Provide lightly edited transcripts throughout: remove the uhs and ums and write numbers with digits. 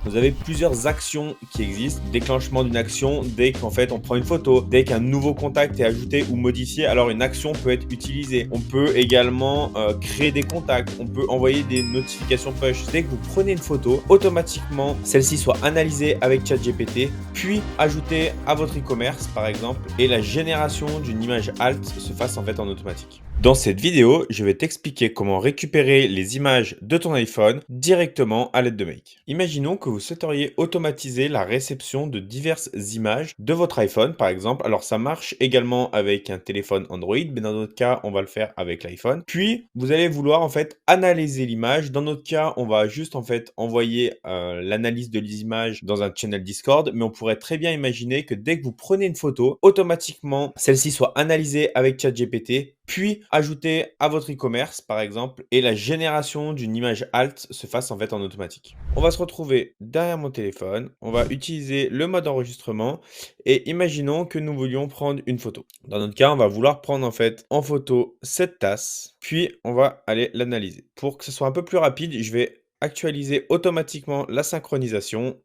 vous avez plusieurs actions qui existent. Déclenchement d'une action, dès qu'en fait on prend une photo, dès qu'un nouveau contact est ajouté ou modifié, alors une action peut être utilisée. On peut également créer des contacts, on peut envoyer des notifications push. Dès que vous prenez une photo, automatiquement celle-ci soit analysée avec ChatGPT, puis ajoutée à votre e-commerce par exemple, et la génération d'une image alt se fasse en fait en automatique. Dans cette vidéo, je vais t'expliquer comment récupérer les images de ton iPhone directement à l'aide de Make. Imaginons que vous souhaiteriez automatiser la réception de diverses images de votre iPhone, par exemple. Alors, ça marche également avec un téléphone Android, mais dans notre cas, on va le faire avec l'iPhone. Puis, vous allez vouloir en fait analyser l'image. Dans notre cas, on va juste en fait envoyer l'analyse de l'image dans un channel Discord, mais on pourrait très bien imaginer que dès que vous prenez une photo, automatiquement, celle-ci soit analysée avec ChatGPT, puis ajouter à votre e-commerce par exemple, et la génération d'une image alt se fasse en fait en automatique. On va se retrouver derrière mon téléphone, on va utiliser le mode enregistrement et imaginons que nous voulions prendre une photo. Dans notre cas, on va vouloir prendre en fait en photo cette tasse, puis on va aller l'analyser. Pour que ce soit un peu plus rapide, je vais actualiser automatiquement la synchronisation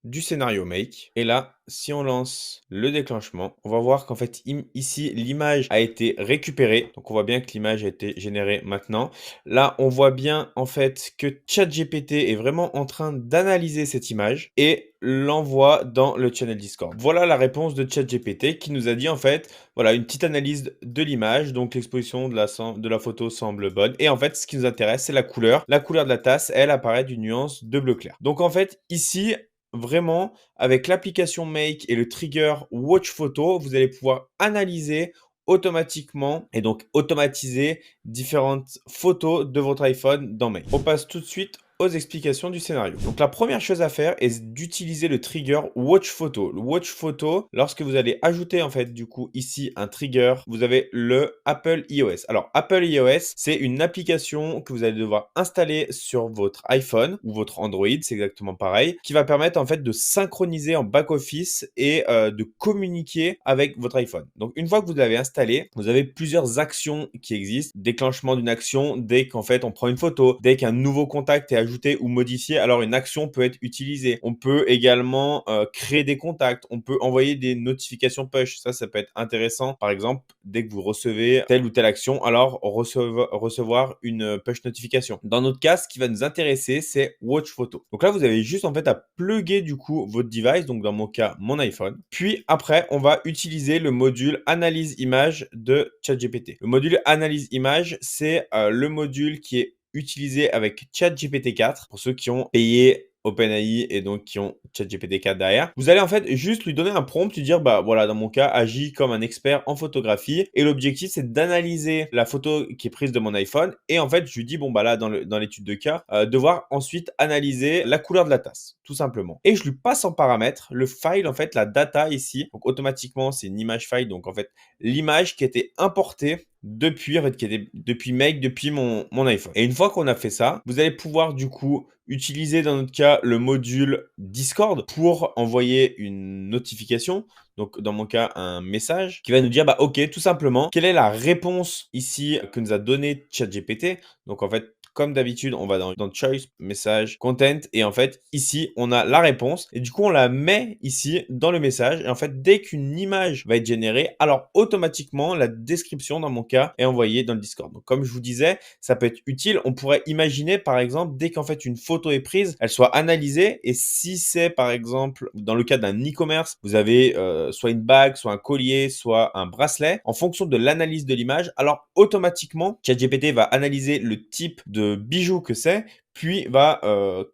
du scénario make. Et là, si on lance le déclenchement, on va voir qu'en fait, ici, l'image a été récupérée. Donc, on voit bien que l'image a été générée maintenant. Là, on voit bien en fait que ChatGPT est vraiment en train d'analyser cette image et l'envoie dans le channel Discord. Voilà la réponse de ChatGPT qui nous a dit en fait, voilà, une petite analyse de l'image. Donc, l'exposition de la photo semble bonne. Et en fait, ce qui nous intéresse, c'est la couleur. La couleur de la tasse, elle apparaît d'une nuance de bleu clair. Donc, en fait, ici, vraiment, avec l'application Make et le trigger Watch Photo, vous allez pouvoir analyser automatiquement et donc automatiser différentes photos de votre iPhone dans Make. On passe tout de suite aux explications du scénario. Donc la première chose à faire est d'utiliser le trigger Watch Photo. Le Watch Photo, lorsque vous allez ajouter en fait du coup ici un trigger, vous avez le Apple iOS. Alors Apple iOS, c'est une application que vous allez devoir installer sur votre iPhone ou votre Android, c'est exactement pareil, qui va permettre en fait de synchroniser en back-office et de communiquer avec votre iPhone. Donc une fois que vous l'avez installé, vous avez plusieurs actions qui existent. Déclenchement d'une action dès qu'en fait on prend une photo, dès qu'un nouveau contact est ajouté ou modifié, alors une action peut être utilisée. On peut également créer des contacts, on peut envoyer des notifications push. Ça peut être intéressant. Par exemple, dès que vous recevez telle ou telle action, alors recevoir une push notification. Dans notre cas, ce qui va nous intéresser, c'est Watch Photo. Donc là, vous avez juste en fait à plugger du coup votre device, donc dans mon cas, mon iPhone. Puis après, on va utiliser le module analyse image de ChatGPT. Le module analyse image, c'est le module qui est utilisé avec ChatGPT 4 pour ceux qui ont payé OpenAI et donc qui ont ChatGPT 4 derrière. Vous allez en fait juste lui donner un prompt, lui dire bah voilà, dans mon cas, agis comme un expert en photographie et l'objectif c'est d'analyser la photo qui est prise de mon iPhone et en fait je lui dis bon bah là dans l'étude de cas devoir ensuite analyser la couleur de la tasse tout simplement et je lui passe en paramètre le file en fait la data ici, donc automatiquement c'est une image file, donc en fait l'image qui a été importée depuis, en fait, qui était depuis Make, depuis mon iPhone. Et une fois qu'on a fait ça, vous allez pouvoir du coup utiliser dans notre cas le module Discord pour envoyer une notification. Donc dans mon cas, un message qui va nous dire bah ok, tout simplement, quelle est la réponse ici que nous a donné ChatGPT. Donc en fait, comme d'habitude, on va dans Choice, Message, Content. Et en fait, ici, on a la réponse. Et du coup, on la met ici dans le message. Et en fait, dès qu'une image va être générée, alors automatiquement, la description, dans mon cas, est envoyée dans le Discord. Donc, comme je vous disais, ça peut être utile. On pourrait imaginer, par exemple, dès qu'en fait, une photo est prise, elle soit analysée. Et si c'est, par exemple, dans le cas d'un e-commerce, vous avez soit une bague, soit un collier, soit un bracelet, en fonction de l'analyse de l'image, alors automatiquement, ChatGPT va analyser le type de bijoux que c'est, puis va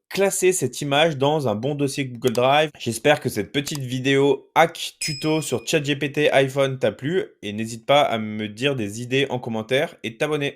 classer cette image dans un bon dossier Google Drive. J'espère que cette petite vidéo hack tuto sur ChatGPT iPhone t'a plu et n'hésite pas à me dire des idées en commentaire et t'abonner.